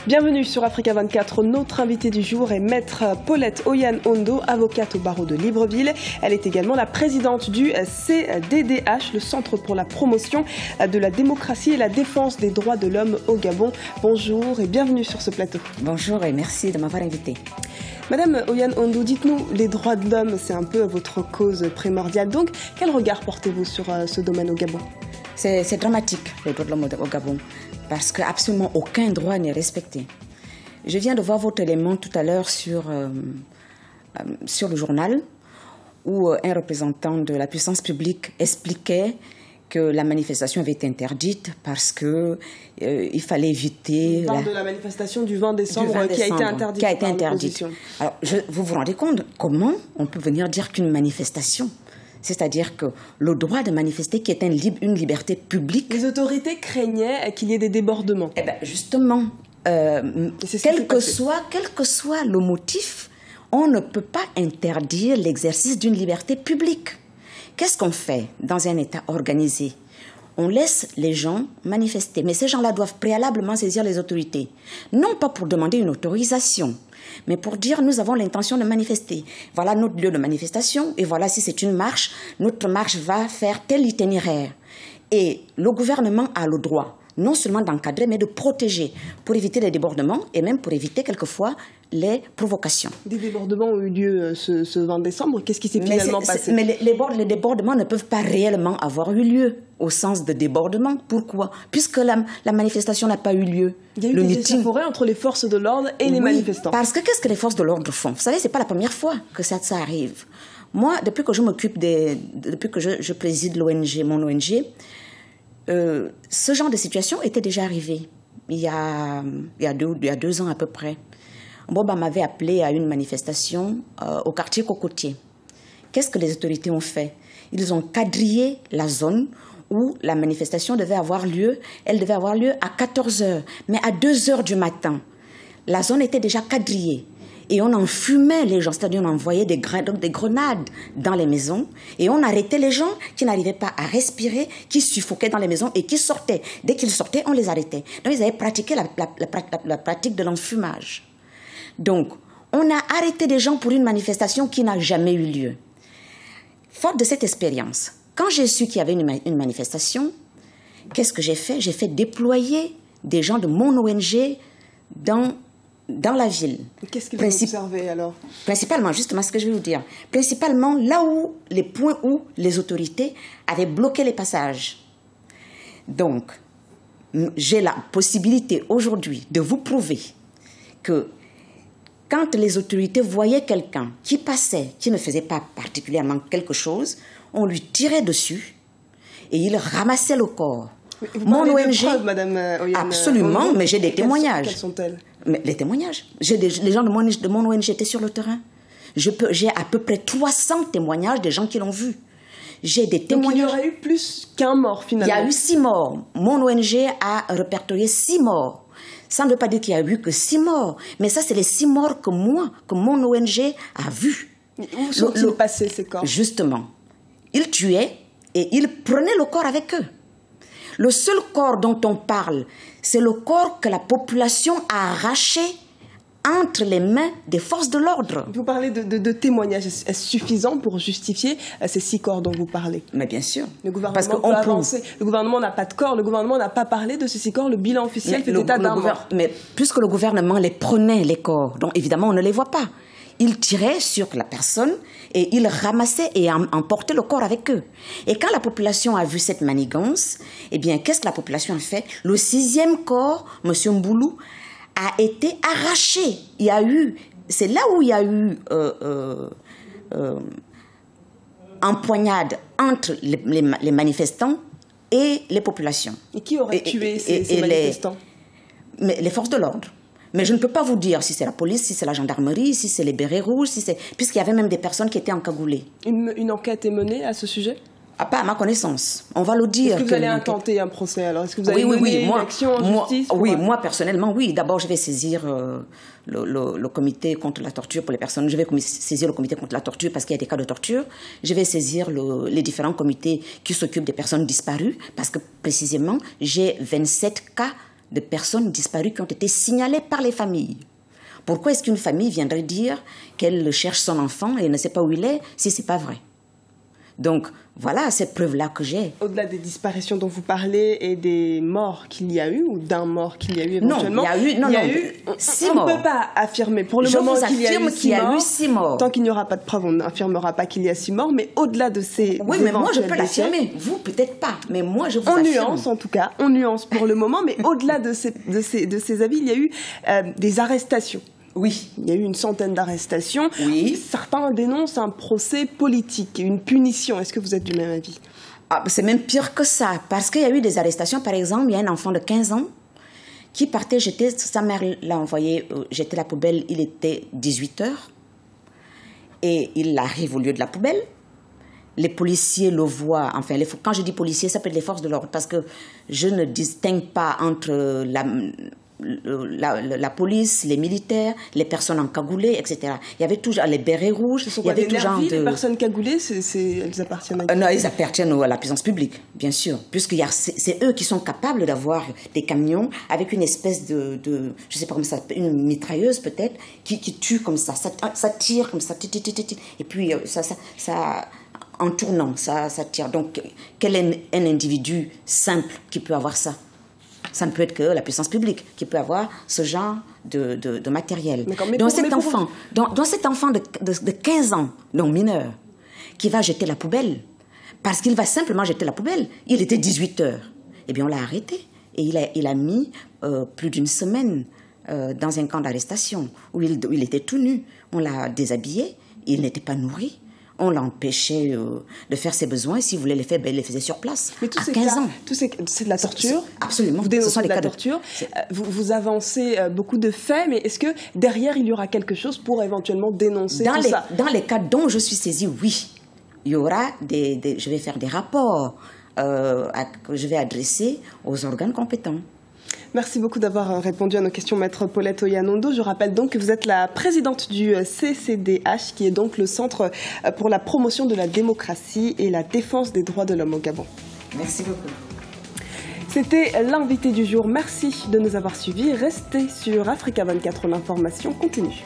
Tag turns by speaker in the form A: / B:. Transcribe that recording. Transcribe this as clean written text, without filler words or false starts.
A: Bienvenue sur Africa 24. Notre invitée du jour est Maître Paulette Oyan-Ondo, avocate au barreau de Libreville. Elle est également la présidente du CDDH, le Centre pour la promotion de la démocratie et la défense des droits de l'homme au Gabon. Bonjour et bienvenue sur ce plateau.
B: Bonjour et merci de m'avoir invitée.
A: Madame Oyan-Ondo, dites-nous, les droits de l'homme, c'est un peu votre cause primordiale. Donc, quel regard portez-vous sur ce domaine au Gabon?
B: C'est dramatique, les droits de l'homme au Gabon, parce qu'absolument aucun droit n'est respecté. Je viens de voir votre élément tout à l'heure sur le journal, où un représentant de la puissance publique expliquait que la manifestation avait été interdite parce qu'il fallait éviter...
A: On parle de la manifestation du 20 décembre qui a été interdite.
B: Qui a été interdite. Alors, vous vous rendez compte comment on peut venir dire qu'une manifestation, c'est-à-dire que le droit de manifester qui est une liberté publique...
A: Les autorités craignaient qu'il y ait des débordements.
B: Eh bien, justement, quel que soit le motif, on ne peut pas interdire l'exercice d'une liberté publique. Qu'est-ce qu'on fait dans un État organisé? On laisse les gens manifester, mais ces gens-là doivent préalablement saisir les autorités. Non pas pour demander une autorisation, mais pour dire nous avons l'intention de manifester. Voilà notre lieu de manifestation et voilà si c'est une marche, notre marche va faire tel itinéraire. Et le gouvernement a le droit non seulement d'encadrer, mais de protéger pour éviter les débordements et même pour éviter quelquefois les provocations.
A: Des débordements ont eu lieu ce 20 décembre. Qu'est-ce qui s'est finalement passé?
B: Mais les débordements ne peuvent pas réellement avoir eu lieu au sens de débordement. Pourquoi? Puisque la manifestation n'a pas eu lieu.
A: Il y a eu des échauffourées entre les forces de l'ordre et les manifestants.
B: Parce que qu'est-ce que les forces de l'ordre font? Vous savez, ce n'est pas la première fois que ça arrive. Moi, depuis que je m'occupe depuis que je préside l'ONG, mon ONG, ce genre de situation était déjà arrivé il y a 2 ans à peu près. Boba m'avait appelé à une manifestation au quartier Cocotier. Qu'est-ce que les autorités ont fait? Ils ont quadrillé la zone où la manifestation devait avoir lieu. Elle devait avoir lieu à 14h, mais à 2h du matin. La zone était déjà quadrillée. Et on enfumait les gens, c'est-à-dire on envoyait des grenades dans les maisons et on arrêtait les gens qui n'arrivaient pas à respirer, qui suffoquaient dans les maisons et qui sortaient. Dès qu'ils sortaient, on les arrêtait. Donc ils avaient pratiqué la pratique de l'enfumage. Donc, on a arrêté des gens pour une manifestation qui n'a jamais eu lieu. Forte de cette expérience, quand j'ai su qu'il y avait une manifestation, qu'est-ce que j'ai fait? J'ai fait déployer des gens de mon ONG dans la ville.
A: Qu'est-ce que vous observez alors?
B: Principalement, justement ce que je vais vous dire, principalement là où les points où les autorités avaient bloqué les passages. Donc, j'ai la possibilité aujourd'hui de vous prouver que quand les autorités voyaient quelqu'un qui passait, qui ne faisait pas particulièrement quelque chose, on lui tirait dessus et il ramassait le corps.
A: Mon ONG, preuves, Madame Oyan,
B: absolument, mais j'ai des témoignages.
A: Quelles sont-elles?
B: Mais les témoignages. Les gens de mon ONG étaient sur le terrain. J'ai à peu près 300 témoignages des gens qui l'ont vu. J'ai des témoignages.
A: Donc il y aurait eu plus qu'un mort finalement.
B: Il y a eu 6 morts. Mon ONG a répertorié 6 morts. Ça ne veut pas dire qu'il y a eu que 6 morts. Mais ça, c'est les 6 morts que mon ONG a vus.
A: Où sont-ils passés ces corps?
B: Justement. Ils tuaient et ils prenaient le corps avec eux. Le seul corps dont on parle, c'est le corps que la population a arraché entre les mains des forces de l'ordre.
A: Vous parlez de témoignages. Est-ce suffisant pour justifier ces 6 corps dont vous parlez?
B: Mais bien sûr.
A: Le gouvernement peut avancer. Le gouvernement n'a pas de corps. Le gouvernement n'a pas parlé de ces 6 corps. Le bilan officiel fait état d'un mort.
B: Mais puisque le gouvernement les prenait, les corps, donc évidemment on ne les voit pas. Ils tiraient sur la personne et ils ramassaient et emportaient le corps avec eux. Et quand la population a vu cette manigance, eh bien, qu'est-ce que la population a fait? Le 6e corps, M. Mboulou, a été arraché. C'est là où il y a eu empoignade entre les manifestants et les populations.
A: Et qui aurait tué ces manifestants?
B: Les forces de l'ordre. Mais je ne peux pas vous dire si c'est la police, si c'est la gendarmerie, si c'est les bérets rouges, puisqu'il y avait même des personnes qui étaient encagoulées.
A: Une enquête est menée à ce sujet?
B: Pas à ma connaissance. On va le dire.
A: Est-ce que vous allez intenter un procès alors? Est-ce que vous allez mener une action en justice?
B: Oui, moi personnellement, oui. D'abord, je vais saisir le comité contre la torture pour les personnes. Je vais saisir le comité contre la torture parce qu'il y a des cas de torture. Je vais saisir les différents comités qui s'occupent des personnes disparues parce que précisément, j'ai 27 cas de personnes disparues qui ont été signalées par les familles. Pourquoi est-ce qu'une famille viendrait dire qu'elle cherche son enfant et ne sait pas où il est si ce n'est pas vrai? Donc, voilà cette preuve-là que j'ai.
A: Au-delà des disparitions dont vous parlez et des morts qu'il y a eu, ou d'un mort qu'il y a eu éventuellement,
B: non, il y a eu 6 morts.
A: On ne peut pas affirmer pour le moment qu'il y a eu 6 morts. Tant qu'il n'y aura pas de preuve, on n'affirmera pas qu'il y a 6 morts, mais au-delà de ces
B: oui, mais moi je peux l'affirmer. Vous, peut-être pas, mais moi je vous affirme.
A: On nuance en tout cas, on nuance pour le moment, mais au-delà de ces avis, il y a eu des arrestations.
B: Oui.
A: Il y a eu une centaine d'arrestations.
B: Oui.
A: Certains dénoncent un procès politique, une punition. Est-ce que vous êtes du même avis?
B: C'est même pire que ça, parce qu'il y a eu des arrestations. Par exemple, il y a un enfant de 15 ans qui partait jeter, sa mère l'a envoyé jeter la poubelle, il était 18h. Et il arrive au lieu de la poubelle. Les policiers le voient, enfin, quand je dis policiers, ça peut être les forces de l'ordre, parce que je ne distingue pas entre la police, les militaires, les personnes encagoulées, etc. Il y avait toujours les bérets rouges. Il y avait tout genre de...
A: Les personnes cagoulées, elles appartiennent à...
B: Non, elles appartiennent à la puissance publique, bien sûr. Puisque c'est eux qui sont capables d'avoir des camions avec une espèce de je ne sais pas comment ça s'appelle, une mitrailleuse peut-être, qui tue comme ça. Ça tire comme ça. Et puis, ça en tournant, ça tire. Donc, quel est un individu simple qui peut avoir ça? Ça ne peut être que la puissance publique qui peut avoir ce genre de matériel. Donc cet enfant de 15 ans, donc mineur, qui va jeter la poubelle, parce qu'il va simplement jeter la poubelle, il était 18h. Eh bien, on l'a arrêté. Et il a mis plus d'une semaine dans un camp d'arrestation où il était tout nu. On l'a déshabillé, il n'était pas nourri. On l'a empêché de faire ses besoins. S'il voulait les faire, il les faisait sur place.
A: Mais à 15 ans. C'est de la torture.
B: Absolument.
A: Vous dénoncez de la torture. Vous avancez beaucoup de faits, mais est-ce que derrière, il y aura quelque chose pour éventuellement dénoncer tout ça?
B: Dans les cas dont je suis saisie, oui. Il y aura je vais faire des rapports que je vais adresser aux organes compétents.
A: Merci beaucoup d'avoir répondu à nos questions, Maître Paulette Oyanon-Do. Je rappelle donc que vous êtes la présidente du CCDH, qui est donc le Centre pour la promotion de la démocratie et la défense des droits de l'homme au Gabon.
B: Merci beaucoup.
A: C'était l'invité du jour. Merci de nous avoir suivis. Restez sur Africa 24, l'information continue.